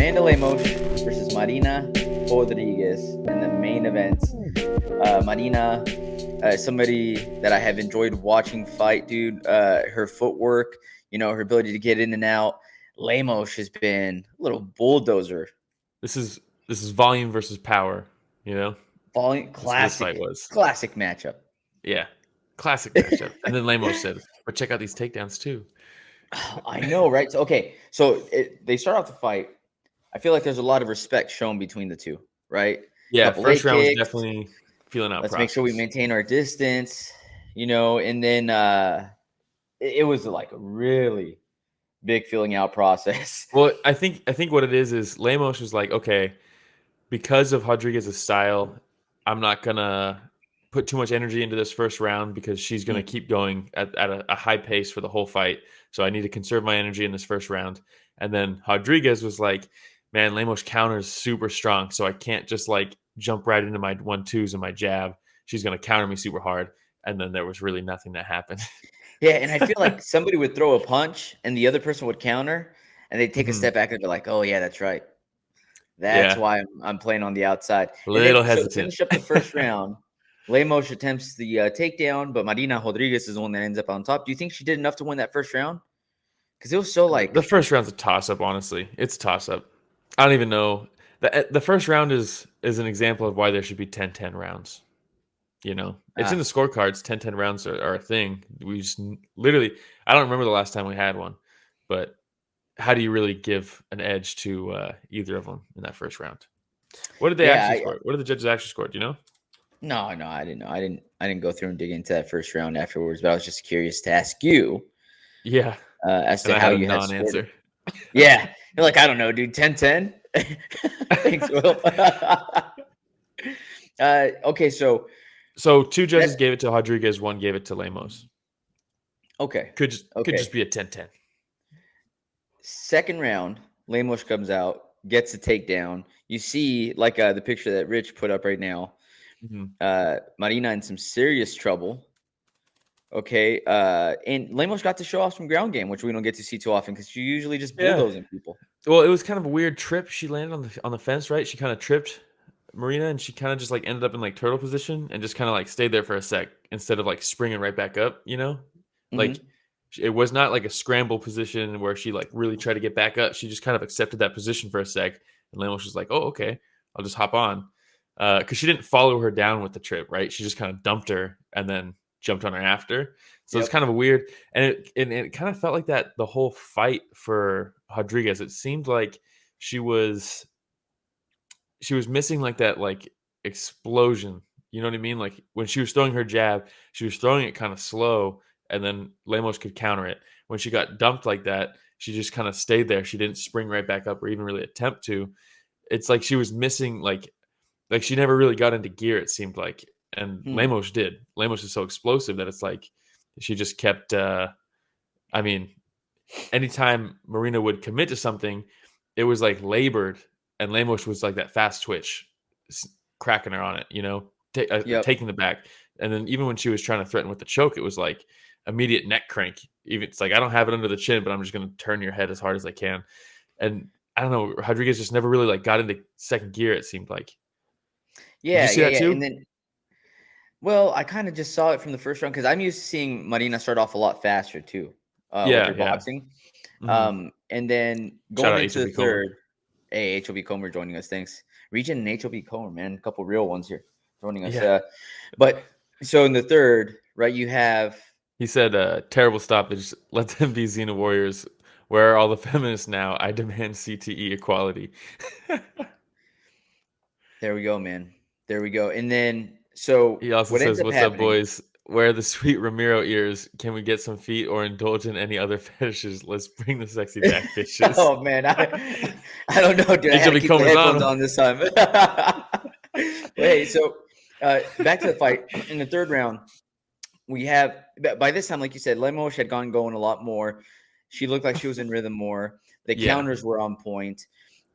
Amanda Lemos versus Marina Rodriguez in the main event. Marina, somebody that I have enjoyed watching fight, dude. Her footwork, her ability to get in and out. Lemos has been a little bulldozer. This is volume versus power, Volume, That's what this fight classic, was. classic matchup. Yeah, classic matchup. And then Lemos said, "But check out these takedowns too." I know, right? They start off the fight. I feel like there's a lot of respect shown between the two, right? Yeah, Couple first leg round was kicks. definitely feeling out Let's make sure we process. maintain our distance, and then it was like a really big feeling out process. Well, I think what it is Lemos was like, okay, because of Rodriguez's style, I'm not gonna put too much energy into this first round because she's gonna keep going at a high pace for the whole fight. So I need to conserve my energy in this first round. And then Rodriguez was like, man, Lemos counters super strong, so I can't just like jump right into my 1-2s and my jab. She's gonna counter me super hard. And then there was really nothing that happened. Yeah, and I feel like somebody would throw a punch and the other person would counter, and they'd take a step back and be like, "Oh yeah, that's right. That's Yeah, why I'm playing on the outside." a And then little so to hesitant. finish up the first round, Lemos attempts the takedown, but Marina Rodriguez is the one that ends up on top. Do you think she did enough to win that first round? Because it was so The like, first round's a toss up. Honestly, it's a toss up. I don't even know. The first round is an example of why there should be 10-10 rounds. It's in the scorecards. 10-10 rounds are a thing. We just literally, I don't remember the last time we had one, but how do you really give an edge to either of them in that first round? What did they actually score? What did the judges actually score? Do you know? No, I didn't know. I didn't go through and dig into that first round afterwards, but I was just curious to ask you Yeah, as and to I how had a you had scored it. non-answer. Yeah, you're like, I don't know, dude. 10-10? Thanks, Will. Okay, so So two that judges gave it to Rodriguez, one gave it to Lemos. okay, Could okay. just be a 10-10. Second round, Lemos comes out, gets a takedown. You see, like the picture that Rich put up right now, Mhm. Marina in some serious trouble. Okay, and Lemos got to show off some ground game, which we don't get to see too often because you usually just Yeah. bulldozing people. Well, it was kind of a weird trip. She landed on the fence, right? She kind of tripped Marina, and she kind of just like ended up in like turtle position and just kind of like stayed there for a sec instead of like springing right back up. Like Hmm. it was not like a scramble position where she like really tried to get back up. She just kind of accepted that position for a sec, and Lemos was like, "Oh, okay, I'll just hop on," because she didn't follow her down with the trip, right? She just kind of dumped her and then jumped on her after. So it's Yep. kind of a weird, and it kind of felt like that the whole fight for Rodriguez. It seemed like she was missing like that like explosion. You know what I mean? Like when she was throwing her jab, she was throwing it kind of slow, and then Lemos could counter it. When she got dumped like that, she just kind of stayed there. She didn't spring right back up or even really attempt to. It's like she was missing like she never really got into gear. It seemed like, and Hmm. Lemos did. Lemos is so explosive that it's like she just kept. I mean, anytime Marina would commit to something, it was like labored, and Lemos was like that fast twitch, cracking her on it, Yep. taking the back. And then even when she was trying to threaten with the choke, it was like immediate neck crank. Even it's like I don't have it under the chin, but I'm just going to turn your head as hard as I can. And I don't know, Rodriguez just never really like got into second gear. It seemed like. Did you Yeah, see yeah, that yeah. too? And then, well, I kind of just saw it from the first round because I'm used to seeing Marina start off a lot faster too, with Yeah, her yeah. boxing. hmm And then Shout going out into the HOB Comer. third, hey, HOB Comer joining us. Thanks. Region and HOB Comer, man. A couple real ones here joining us. Yeah, But so in the third, right, you have, he said, "Terrible stoppage. Let them be Xena warriors. Where are all the feminists now? I demand CTE equality." there we go, man. There we go. And then, so He also what ends says, up "What's up, happening? boys? Where are the sweet Ramiro ears? Can we get some feet or indulge in any other fetishes? Let's bring the sexy back, bitches." Oh, man. I don't know, dude. I had to HOB keep the Comer's on headphones him. on this time. Hey, so back to the fight. In the third round, we have, by this time, like you said, Lemos had going a lot more. She looked like she was in rhythm more. The Yeah. counters were on point.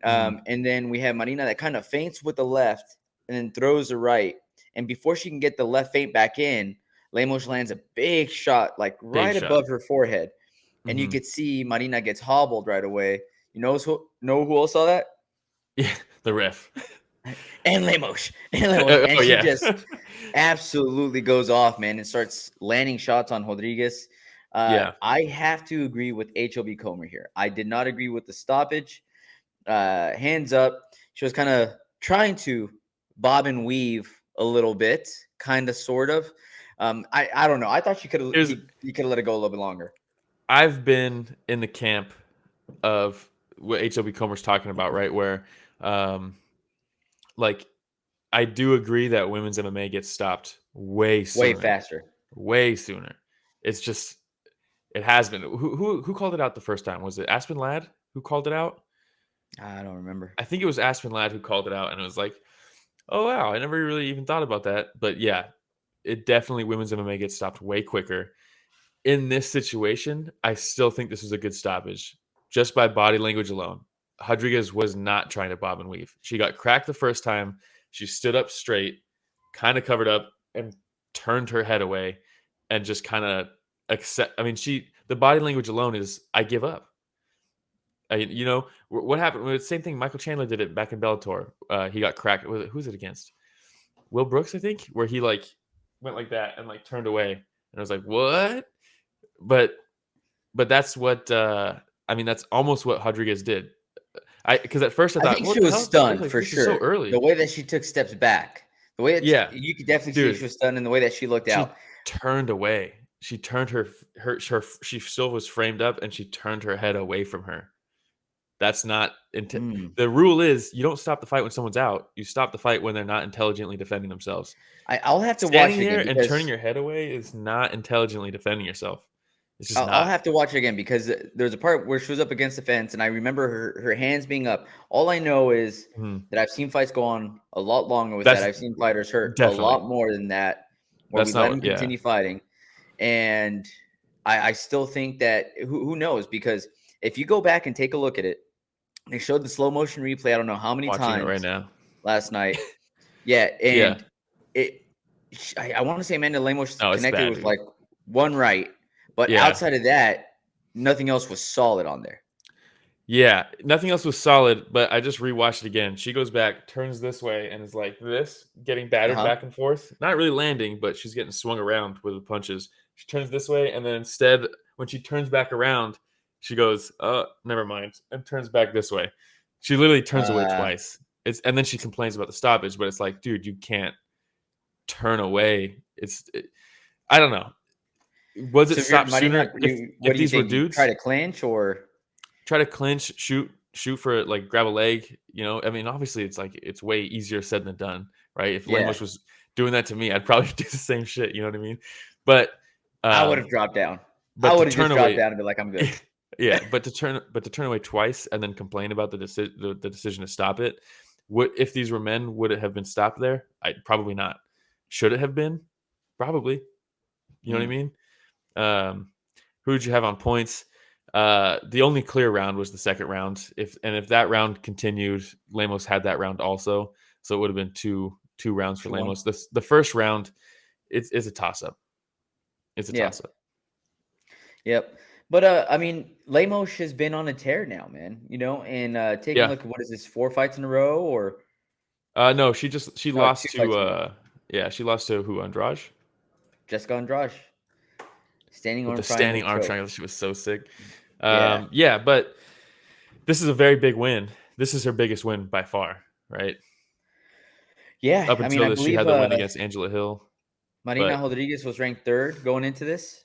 hmm And then we have Marina that kind of feints with the left and then throws the right. And before she can get the left feint back in, Lemos lands a big shot, like Big right shot. above her forehead. And you hmm could see Marina gets hobbled right away. Know who else saw that? Yeah, the ref. And Lemos, and Lemos, and Oh she yeah, just absolutely goes off, man, and starts landing shots on Rodriguez. yeah. I have to agree with HLB Comer here. I did not agree with the stoppage. Hands up. She was kind of trying to bob and weave a little bit, kind of, sort of. I don't know. I thought she could have Here's he could have let it go a little bit longer. I've been in the camp of what HLB Comer's talking about, right? Where, um, like, I do agree that women's MMA gets stopped way Way sooner, faster. way sooner. It's just it has been. Who called it out the first time? Was it Aspen Ladd who called it out? I don't remember. I think it was Aspen Ladd who called it out, and it was like, oh wow, I never really even thought about that. But yeah, it definitely women's MMA gets stopped way quicker. In this situation, I still think this was a good stoppage just by body language alone. Rodriguez was not trying to bob and weave. She got cracked the first time. She stood up straight, kind of covered up, and turned her head away and just kind of accept. I mean, the body language alone is, I give up. What happened? Well, the same thing. Michael Chandler did it back in Bellator. He got cracked. Who's it against? Will Brooks, I think, where he like went like that and like turned away. And I was like, what? But that's what I mean. That's almost what Rodriguez did. Because at first I I thought, think she what the was hell? stunned Like, for this is so sure. The early. way that she took steps back, the way that Yeah, you could definitely see she dude. was stunned, and the way that she looked She out. turned away. She turned her. She still was framed up, and she turned her head away from her. That's not Mm. the rule. Is you don't stop the fight when someone's out. You stop the fight when they're not intelligently defending themselves. I'll have to watch Standing it again there and turning because your head away is not intelligently defending yourself. It's just I'll not. have to watch it again because there's a part where she was up against the fence, and I remember her hands being up. All I know is Mhm. that I've seen fights go on a lot longer with that. That's I've seen fighters hurt a definitely. lot more than that, where we That's not let them what. Yeah. continue fighting. And I still think that who knows, because if you go back and take a look at it, they showed the slow motion replay. I don't know how many Watching it right times now. last night. Yeah, Yeah. and it I wanna say Amanda Lemos No, it's connected bad, with, dude. like, one right, but Yeah. outside of that, nothing else was solid on there. Yeah. Nothing else was solid, but I just rewatched it again. She goes back, turns this way, and is like this, getting battered Uh-huh. back and forth. Not really landing, but she's getting swung around with the punches. She turns this way, and then instead, when she turns back around, she goes, never mind, and turns back this way. She literally turns away Uh, twice. And then she complains about the stoppage, but it's like, dude, you can't turn away. I don't know. Was it so if you're stopped Marina, sooner you what if do you these were think? You try dudes? to clinch or Try to clinch, shoot for it, like grab a leg. I mean, obviously, it's like it's way easier said than done, right? If yeah, Lemos was doing that to me, I'd probably do the same shit. You know what I mean? But, I would've um, dropped down. I but to would've turn just dropped away, down and be like, "I'm good." yeah. But to turn away twice and then complain about the decision to stop it. What if these were men? Would it have been stopped there? I probably not. Should it have been? Probably. You know what I Mm, mean? Um, who did you have on points? The only clear round was the second round. If that round continued, Lemos had that round also, so it would have been two rounds for 2-1. Lemos. The first round, it's a toss up. It's a Yeah, toss up. yep. But, I mean, Lemos has been on a tear now, man, and, taking a Yeah. look at what is this, 4 fights in a row or No, she no, 2 lost to fights in a row. yeah, she lost to who, Andrade, Jessica Andrade. Standing with arm the triangle standing arm choke. triangle. She was so sick. Yeah. Yeah, but this is a very big win. This is her biggest win by far, right? Yeah, Up I mean, until I this, she believe, had the win against Angela Hill, Marina but Rodriguez was ranked 3rd going into this.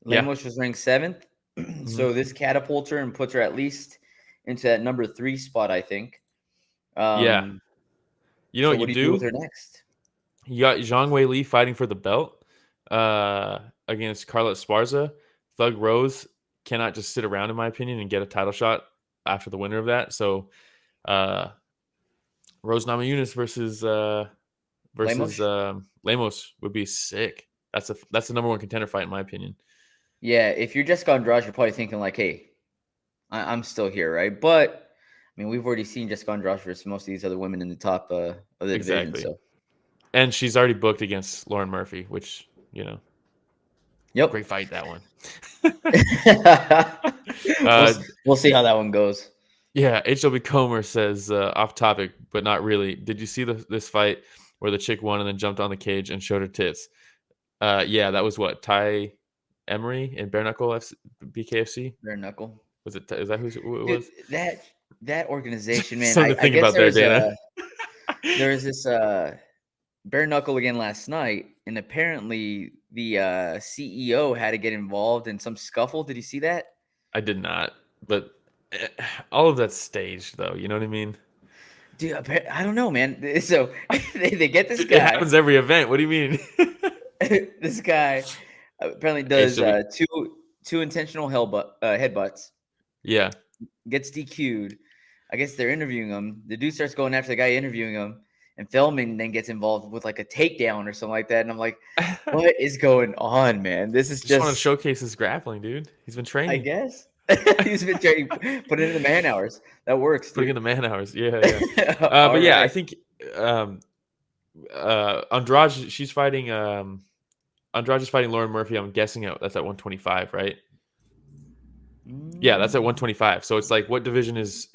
yeah. Lemos was ranked 7th. Mhm. So this catapults her and puts her at least into that number 3 spot, I think. Yeah. Um, You know so what what you do you do with do? her next? You got Zhang Wei Li fighting for the belt against Carla Esparza. Thug Rose cannot just sit around, in my opinion, and get a title shot after the winner of that. So uh, Rose Namajunas versus Lemos? Lemos would be sick. That's the number one contender fight, in my opinion. Yeah, if you're Jessica Andrade, you're probably thinking like, "Hey, I'm still here, right?" But I mean, we've already seen Jessica Andrade versus most of these other women in the top of the division. Exactly. So, And she's already booked against Lauren Murphy, which great fight that one. yep. we'll uh, we'll see how that one goes. Yeah, HW Comer says, off topic, but not really. Did you see this fight where the chick won and then jumped on the cage and showed her tits? Yeah, that was what Ty Emery in Bare Knuckle BKFC. Bare knuckle. Was it? Is that who it Dude, was? that organization, man. Something to I think guess about there, Dana. there was this bare knuckle again last night, and apparently the CEO had to get involved in some scuffle. Did you see that? I did not, but eh, all of that's staged, though. You know what I mean? Dude, I don't know, man. So they get this It guy. happens every event. What do you mean? This guy apparently does HW, two intentional headbutts. yeah. Gets DQ'd. I guess they're interviewing him. The dude starts going after the guy interviewing him, and Feldman then gets involved with like a takedown or something like that. And I'm like, what is going on, man? This is Just want to just, showcase his grappling, dude. He's been I training, guess. He's been training, put it in the man hours. That works, putting in dude. the man hours. Yeah, yeah. All But yeah, I right. think um, Andrade, she's fighting. Andrade is fighting Lauren Murphy. I'm guessing that's at 125, right? Yeah, that's at Mm, 125. So it's like, what division is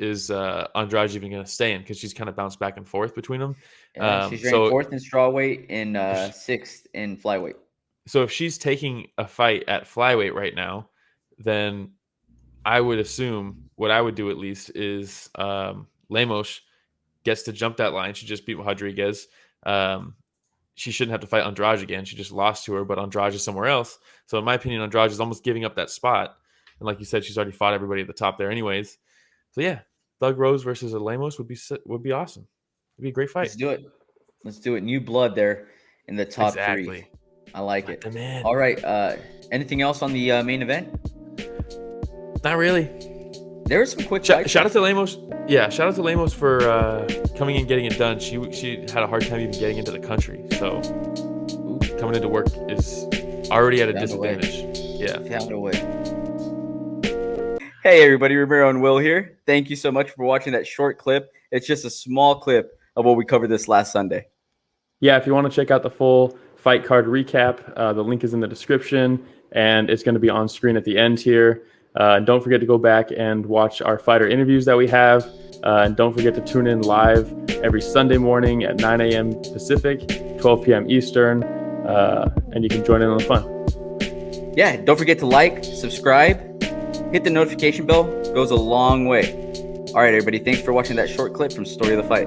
Andrade even going to stay in? Because she's kind of bounced back and forth between them. yeah, she's ranked So fourth in strawweight and if she, sixth in flyweight. so if she's taking a fight at flyweight right now, then I would assume what I would do at least is Lemos gets to jump that line. She just beat Rodriguez. Um, she shouldn't have to fight Andrade again. She just lost to her, but Andrade is somewhere else. So in my opinion, Andrade is almost giving up that spot. And like you said, she's already fought everybody at the top there, anyways. So yeah, Thug Rose versus a Lemos would be awesome. It'd be a great fight. Let's do it. Let's do it. New blood there in the top three. Exactly. I like Let it. them in. All right. Anything else on the main event? Not really. There were some quick fights. Shout out to Lemos. Yeah, shout out to Lemos for coming and getting it done. She had a hard time even getting into the country. So coming into work is already at a disadvantage. Yeah. Found a way. Hey everybody, Romero and Will here. Thank you so much for watching that short clip. It's just a small clip of what we covered this last Sunday. Yeah, if you want to check out the full fight card recap, the link is in the description, and it's going to be on screen at the end here. Don't forget to go back and watch our fighter interviews that we have. And don't forget to tune in live every Sunday morning at 9 a.m. Pacific, 12 p.m. Eastern, and you can join in on the fun. Yeah, don't forget to like, subscribe, hit the notification bell. It goes a long way. All right, everybody, thanks for watching that short clip from Story of the Fight.